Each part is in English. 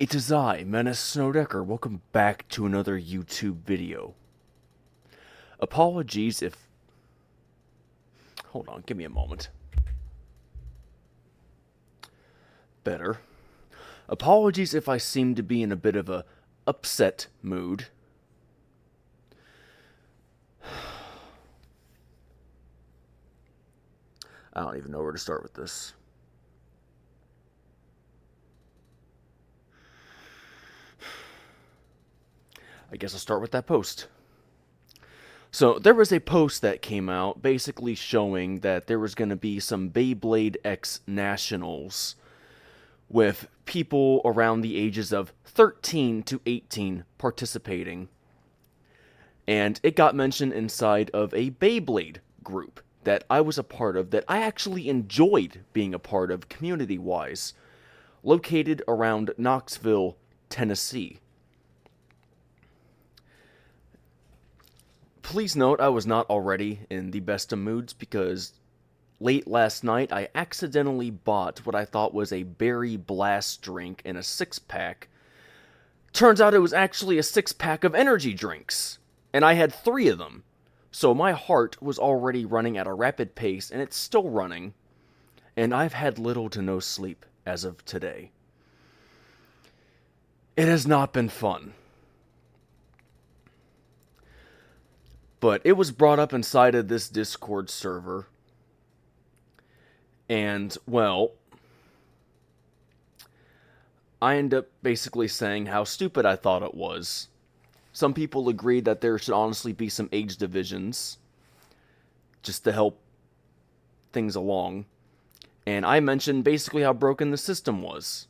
It is I, Menice Snowdecker. Welcome back to another YouTube video. Apologies if... Hold on, give me a moment. Better. Apologies if I seem to be in a bit of a upset mood. I don't even know where to start with this. I guess I'll start with that post. So, there was a post that came out basically showing that there was going to be some Beyblade X Nationals with people around the ages of 13 to 18 participating. And it got mentioned inside of a Beyblade group that I was a part of that I actually enjoyed being a part of community-wise, located around Knoxville, Tennessee. Please note I was not already in the best of moods because late last night I accidentally bought what I thought was a berry blast drink in a 6-pack. Turns out it was actually a 6-pack of energy drinks, and I had 3 of them. So my heart was already running at a rapid pace, and it's still running, and I've had little to no sleep as of today. It has not been fun. But it was brought up inside of this Discord server. And, well, I end up basically saying how stupid I thought it was. Some people agreed that there should honestly be some age divisions, just to help things along. And I mentioned basically how broken the system was.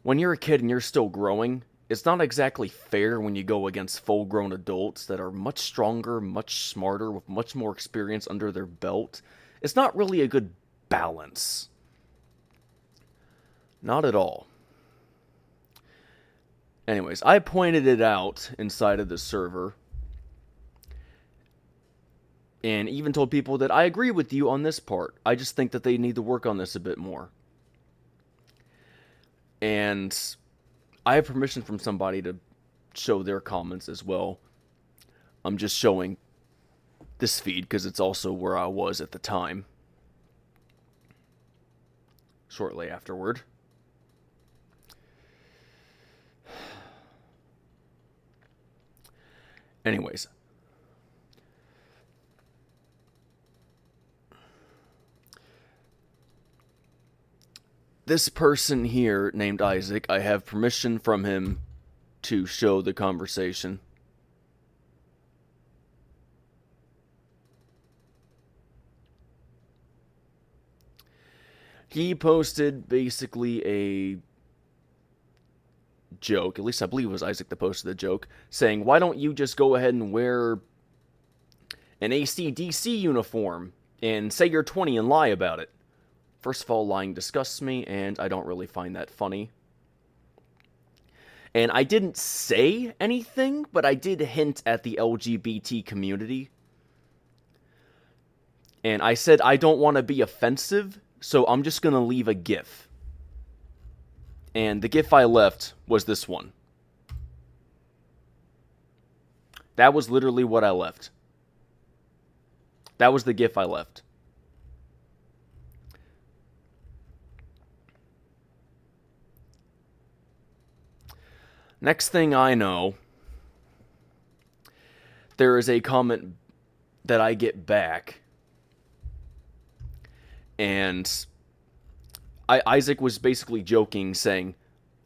When you're a kid and you're still growing, it's not exactly fair when you go against full-grown adults that are much stronger, much smarter, with much more experience under their belt. It's not really a good balance. Not at all. Anyways, I pointed it out inside of the server, and even told people that I agree with you on this part. I just think that they need to work on this a bit more. And I have permission from somebody to show their comments as well. I'm just showing this feed because it's also where I was at the time. Shortly afterward. Anyways. This person here, named Isaac, I have permission from him to show the conversation. He posted basically a joke, at least I believe it was Isaac that posted the joke, saying, why don't you just go ahead and wear an AC/DC uniform and say you're 20 and lie about it? First of all, lying disgusts me, and I don't really find that funny. And I didn't say anything, but I did hint at the LGBT community. And I said I don't want to be offensive, so I'm just going to leave a GIF. And the GIF I left was this one. That was literally what I left. That was the GIF I left. Next thing I know, there is a comment that I get back, and Isaac was basically joking, saying,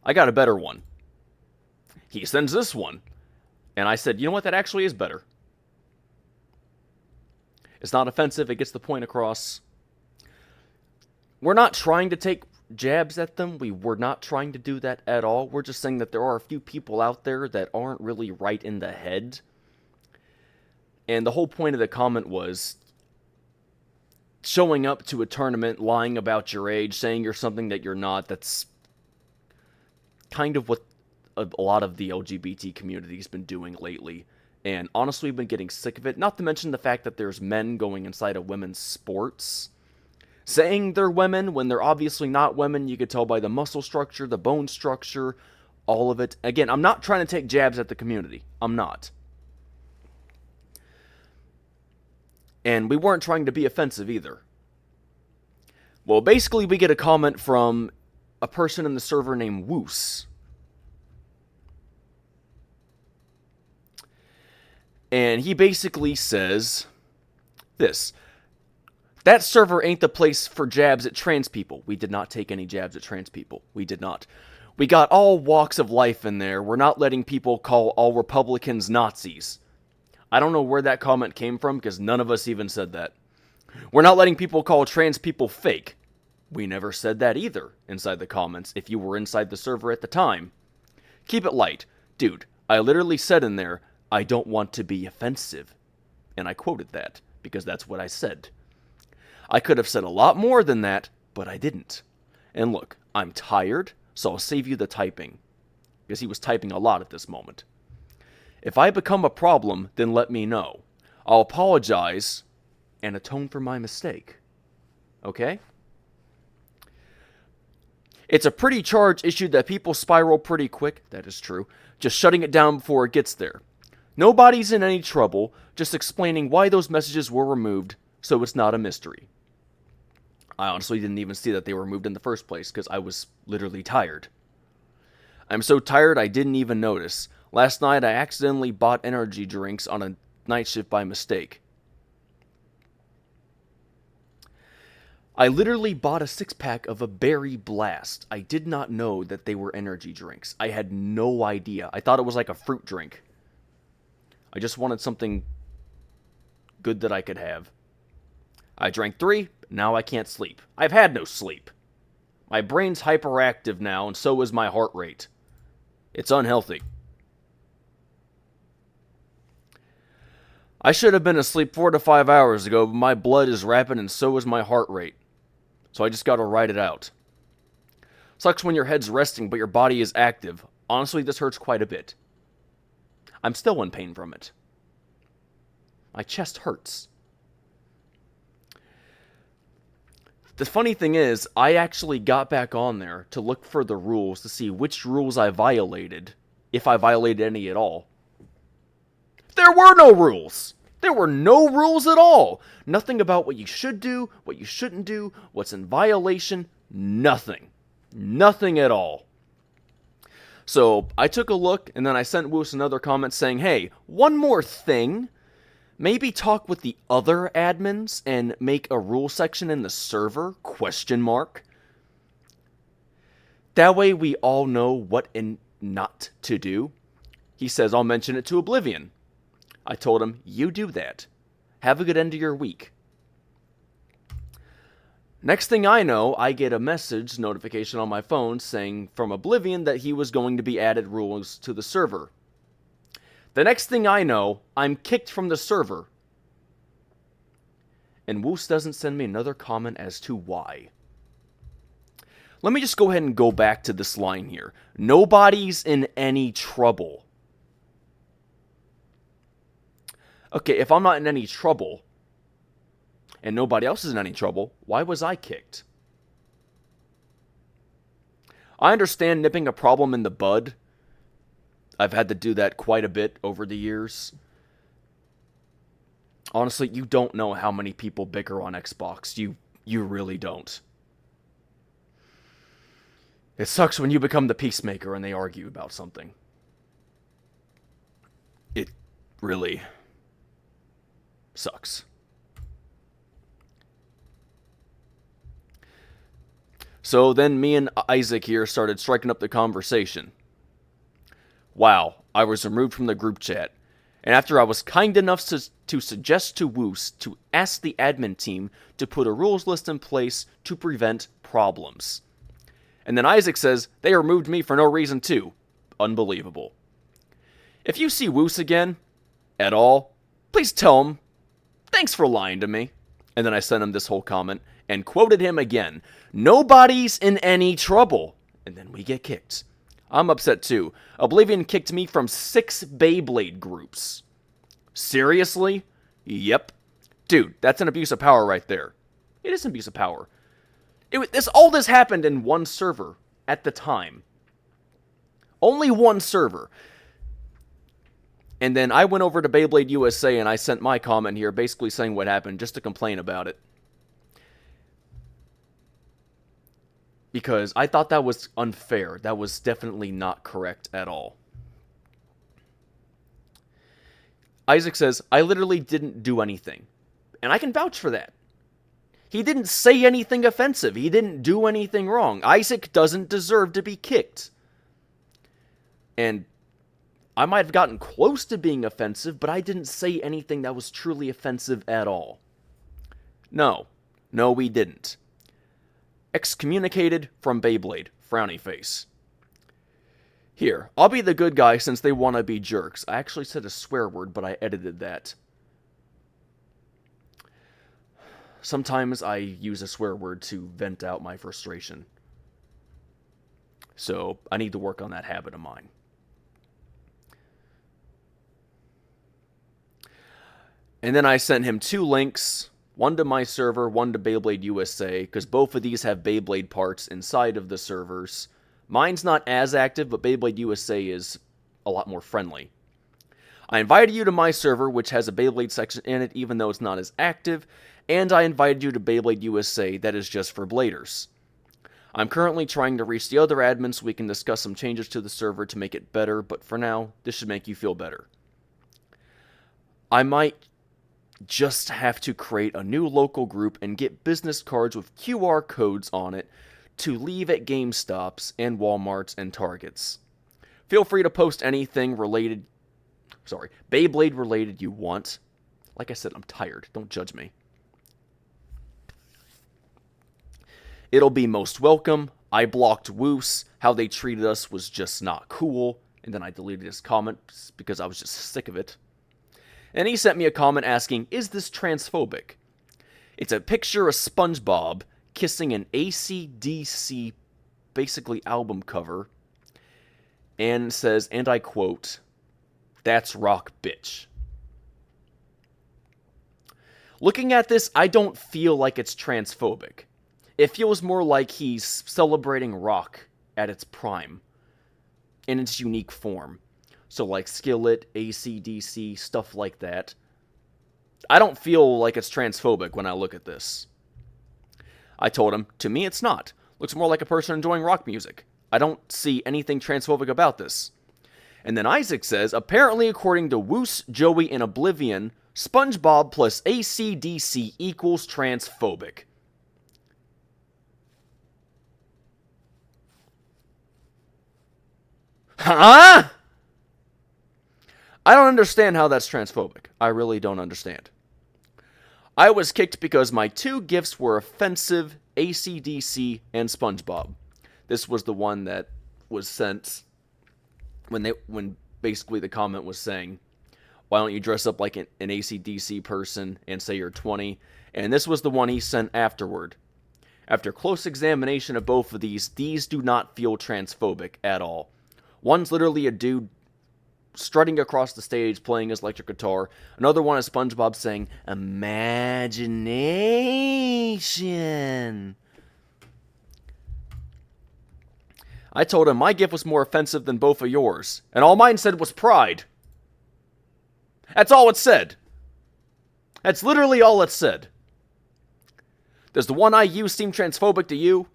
I got a better one. He sends this one. And I said, you know what, that actually is better. It's not offensive, it gets the point across. We're not trying to take jabs at them. We were not trying to do that at all. We're just saying that there are a few people out there that aren't really right in the head. And the whole point of the comment was showing up to a tournament, lying about your age, saying you're something that you're not. That's kind of what a lot of the LGBT community's been doing lately. And honestly, we've been getting sick of it. Not to mention the fact that there's men going inside of women's sports saying they're women when they're obviously not women. You could tell by the muscle structure, the bone structure, all of it. Again, I'm not trying to take jabs at the community. I'm not. And we weren't trying to be offensive either. Well, basically, we get a comment from a person in the server named Woos. And he basically says this: that server ain't the place for jabs at trans people. We did not take any jabs at trans people. We did not. We got all walks of life in there. We're not letting people call all Republicans Nazis. I don't know where that comment came from, because none of us even said that. We're not letting people call trans people fake. We never said that either inside the comments, if you were inside the server at the time. Keep it light. Dude, I literally said in there, I don't want to be offensive. And I quoted that, because that's what I said. I could have said a lot more than that, but I didn't. And look, I'm tired, so I'll save you the typing. Because he was typing a lot at this moment. If I become a problem, then let me know. I'll apologize and atone for my mistake. Okay? It's a pretty charged issue that people spiral pretty quick. That is true. Just shutting it down before it gets there. Nobody's in any trouble, just explaining why those messages were removed, so it's not a mystery. I honestly didn't even see that they were removed in the first place, because I was literally tired. I'm so tired I didn't even notice. Last night I accidentally bought energy drinks on a night shift by mistake. I literally bought a 6-pack of a Berry Blast. I did not know that they were energy drinks. I had no idea. I thought it was like a fruit drink. I just wanted something good that I could have. I drank 3, now I can't sleep. I've had no sleep. My brain's hyperactive now, and so is my heart rate. It's unhealthy. I should have been asleep 4 to 5 hours ago, but my blood is rapid and so is my heart rate. So I just gotta ride it out. Sucks when your head's resting, but your body is active. Honestly, this hurts quite a bit. I'm still in pain from it. My chest hurts. The funny thing is, I actually got back on there to look for the rules to see which rules I violated, if I violated any at all. There were no rules! There were no rules at all! Nothing about what you should do, what you shouldn't do, what's in violation, nothing. Nothing at all. So, I took a look, and then I sent Woos another comment saying, hey, one more thing. Maybe talk with the other admins and make a rule section in the server, ? That way we all know what and not to do. He says, I'll mention it to Oblivion. I told him, you do that. Have a good end of your week. Next thing I know, I get a message notification on my phone saying from Oblivion that he was going to be added rules to the server. The next thing I know, I'm kicked from the server. And Woos doesn't send me another comment as to why. Let me just go ahead and go back to this line here. Nobody's in any trouble. Okay, if I'm not in any trouble, and nobody else is in any trouble, why was I kicked? I understand nipping a problem in the bud. I've had to do that quite a bit over the years. Honestly, you don't know how many people bicker on Xbox. You really don't. It sucks when you become the peacemaker and they argue about something. It really sucks. So then me and Isaac here started striking up the conversation. Wow, I was removed from the group chat. And after I was kind enough to suggest to Woos to ask the admin team to put a rules list in place to prevent problems. And then Isaac says, they removed me for no reason too. Unbelievable. If you see Woos again, at all, please tell him, thanks for lying to me. And then I sent him this whole comment and quoted him again. Nobody's in any trouble. And then we get kicked. I'm upset too. Oblivion kicked me from 6 Beyblade groups. Seriously? Yep. Dude, that's an abuse of power right there. It is an abuse of power. All this happened in one server at the time. Only one server. And then I went over to Beyblade USA and I sent my comment here basically saying what happened just to complain about it. Because I thought that was unfair. That was definitely not correct at all. Isaac says, I literally didn't do anything. And I can vouch for that. He didn't say anything offensive. He didn't do anything wrong. Isaac doesn't deserve to be kicked. And I might have gotten close to being offensive, but I didn't say anything that was truly offensive at all. No, we didn't. Excommunicated from Beyblade, frowny face. Here, I'll be the good guy since they want to be jerks. I actually said a swear word, but I edited that. Sometimes I use a swear word to vent out my frustration. So, I need to work on that habit of mine. And then I sent him 2 links, one to my server, one to Beyblade USA, because both of these have Beyblade parts inside of the servers. Mine's not as active, but Beyblade USA is a lot more friendly. I invited you to my server, which has a Beyblade section in it, even though it's not as active, and I invited you to Beyblade USA, that is just for Bladers. I'm currently trying to reach the other admins so we can discuss some changes to the server to make it better, but for now, this should make you feel better. I might just have to create a new local group and get business cards with QR codes on it to leave at GameStops and Walmarts and Targets. Feel free to post anything Beyblade related you want. Like I said, I'm tired. Don't judge me. It'll be most welcome. I blocked Woos. How they treated us was just not cool. And then I deleted his comment because I was just sick of it. And he sent me a comment asking, is this transphobic? It's a picture of Spongebob kissing an AC/DC, basically album cover, and says, and I quote, that's rock, bitch. Looking at this, I don't feel like it's transphobic. It feels more like he's celebrating rock at its prime, in its unique form. So like Skillet, AC/DC, stuff like that. I don't feel like it's transphobic when I look at this. I told him, to me it's not. Looks more like a person enjoying rock music. I don't see anything transphobic about this. And then Isaac says, apparently according to Woos, Joey, and Oblivion, Spongebob plus AC/DC equals transphobic. Huh? I don't understand how that's transphobic. I really don't understand. I was kicked because my 2 gifts were offensive, AC/DC and Spongebob. This was the one that was sent when basically the comment was saying, why don't you dress up like an AC/DC person and say you're 20? And this was the one he sent afterward. After close examination of both of these do not feel transphobic at all. One's literally a dude strutting across the stage playing his electric guitar. Another one is SpongeBob saying, imagination. I told him my gift was more offensive than both of yours, and all mine said was pride. That's all it said. That's literally all it said. Does the one I use seem transphobic to you?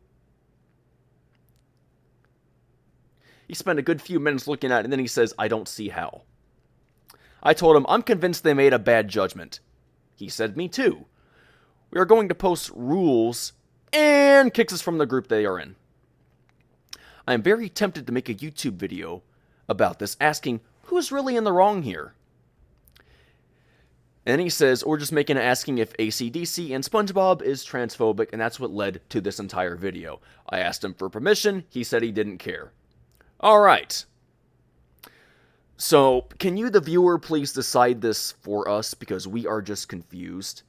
He spent a good few minutes looking at it, and then he says, I don't see how. I told him, I'm convinced they made a bad judgment. He said, me too. We are going to post rules, and kicks us from the group they are in. I am very tempted to make a YouTube video about this, asking, who's really in the wrong here? And he says, or just making it asking if AC/DC and SpongeBob is transphobic, and that's what led to this entire video. I asked him for permission, he said he didn't care. Alright. So, can you, the viewer, please decide this for us, because we are just confused.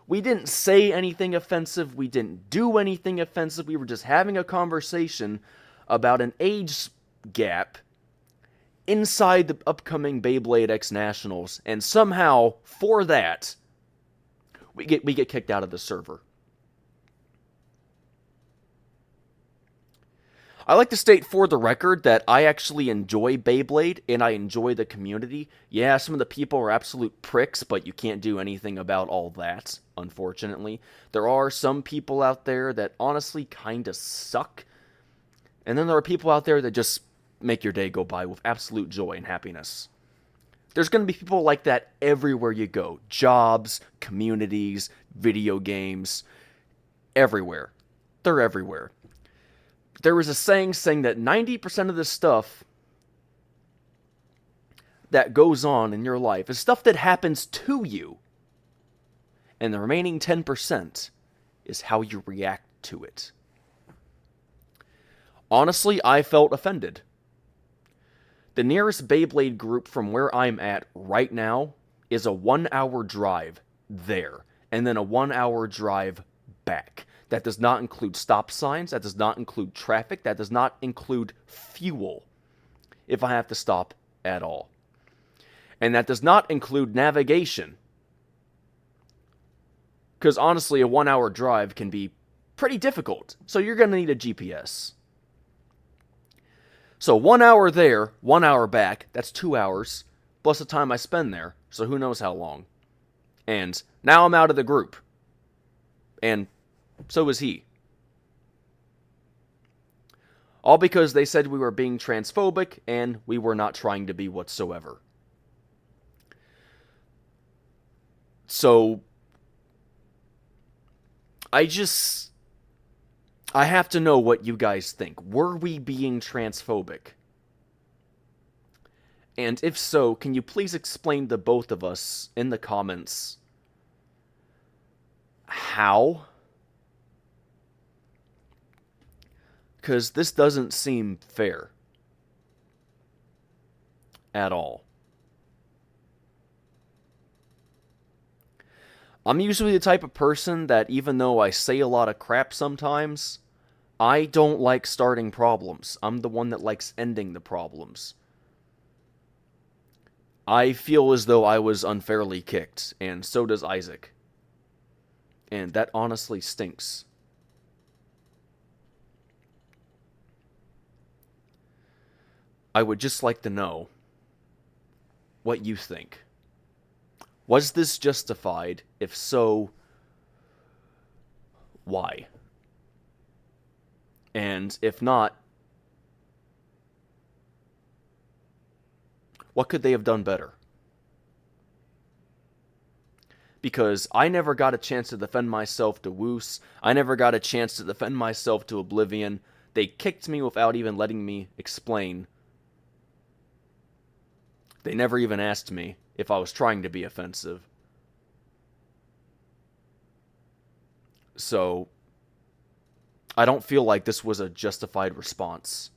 We didn't say anything offensive, we didn't do anything offensive, we were just having a conversation about an age gap inside the upcoming Beyblade X Nationals, and somehow, for that, we get kicked out of the server. I like to state for the record that I actually enjoy Beyblade and I enjoy the community. Yeah, some of the people are absolute pricks, but you can't do anything about all that, unfortunately. There are some people out there that honestly kinda suck, and then there are people out there that just make your day go by with absolute joy and happiness. There's going to be people like that everywhere you go. Jobs, communities, video games, everywhere. They're everywhere. There was a saying that 90% of the stuff that goes on in your life is stuff that happens to you. And the remaining 10% is how you react to it. Honestly, I felt offended. The nearest Beyblade group from where I'm at right now is a 1-hour drive there, and then a 1-hour drive back. That does not include stop signs, that does not include traffic, that does not include fuel, if I have to stop at all. And that does not include navigation. Because honestly, a 1-hour drive can be pretty difficult, so you're going to need a GPS. So 1 hour there, 1 hour back, that's 2 hours, plus the time I spend there, so who knows how long. And now I'm out of the group. And so is he. All because they said we were being transphobic, and we were not trying to be whatsoever. So, I have to know what you guys think. Were we being transphobic? And if so, can you please explain to both of us in the comments how? Because this doesn't seem fair. At all. I'm usually the type of person that even though I say a lot of crap sometimes, I don't like starting problems. I'm the one that likes ending the problems. I feel as though I was unfairly kicked, and so does Isaac. And that honestly stinks. I would just like to know what you think. Was this justified? If so, why? And if not, what could they have done better? Because I never got a chance to defend myself to Woos. I never got a chance to defend myself to Oblivion. They kicked me without even letting me explain. They never even asked me if I was trying to be offensive. So, I don't feel like this was a justified response.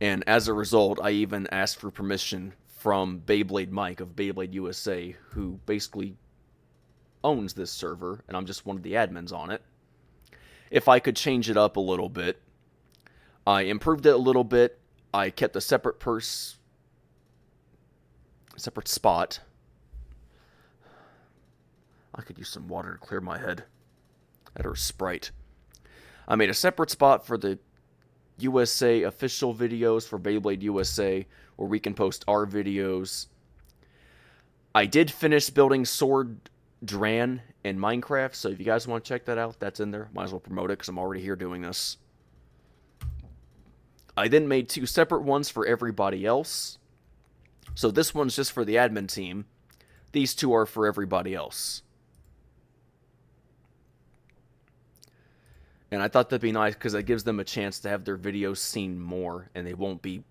And as a result, I even asked for permission from Beyblade Mike of Beyblade USA, who basically owns this server, and I'm just one of the admins on it, if I could change it up a little bit. I improved it a little bit. I kept a separate spot. I could use some water to clear my head. That or Sprite. I made a separate spot for the USA official videos for Beyblade USA, where we can post our videos. I did finish building Sword Dran in Minecraft, so if you guys want to check that out, that's in there. Might as well promote it, because I'm already here doing this. I then made 2 separate ones for everybody else. So this one's just for the admin team. These 2 are for everybody else. And I thought that'd be nice because it gives them a chance to have their videos seen more, and they won't be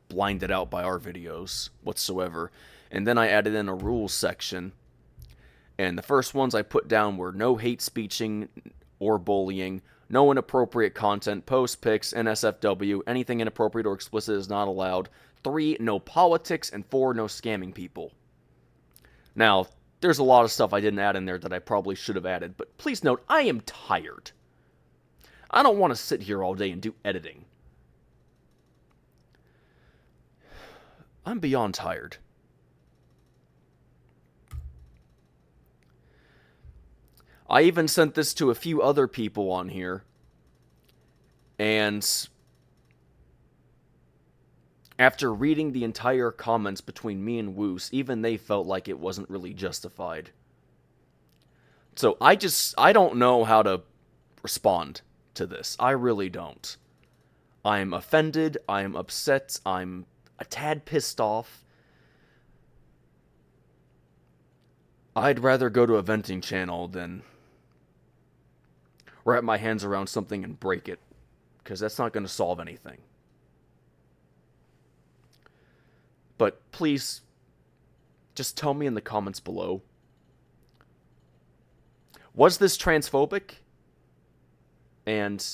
blinded out by our videos whatsoever. And then I added in a rules section. And the first ones I put down were no hate speeching or bullying, no inappropriate content, post pics, NSFW, anything inappropriate or explicit is not allowed. 3, no politics, and 4, no scamming people. Now, there's a lot of stuff I didn't add in there that I probably should have added, but please note, I am tired. I don't want to sit here all day and do editing. I'm beyond tired. I even sent this to a few other people on here, And after reading the entire comments between me and Woos, even they felt like it wasn't really justified. So I don't know how to respond to this. I really don't. I'm offended, I'm upset, I'm a tad pissed off. I'd rather go to a venting channel than wrap my hands around something and break it, because that's not going to solve anything. But please, just tell me in the comments below. Was this transphobic? And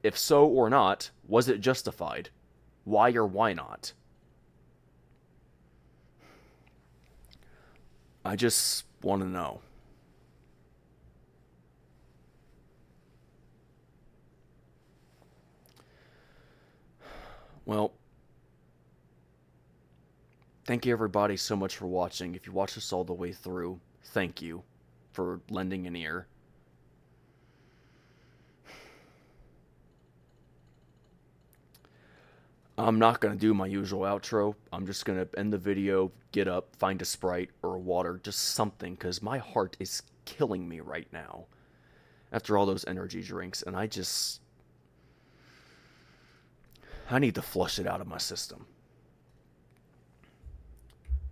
if so or not, was it justified? Why or why not? I just want to know. Well, thank you everybody so much for watching. If you watched this all the way through, thank you for lending an ear. I'm not going to do my usual outro. I'm just going to end the video, get up, find a Sprite or water, just something, because my heart is killing me right now after all those energy drinks, and I need to flush it out of my system.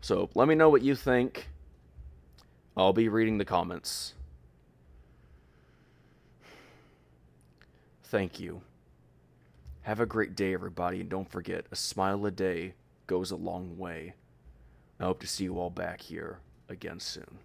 So let me know what you think. I'll be reading the comments. Thank you. Have a great day, everybody, and don't forget, a smile a day goes a long way. I hope to see you all back here again soon.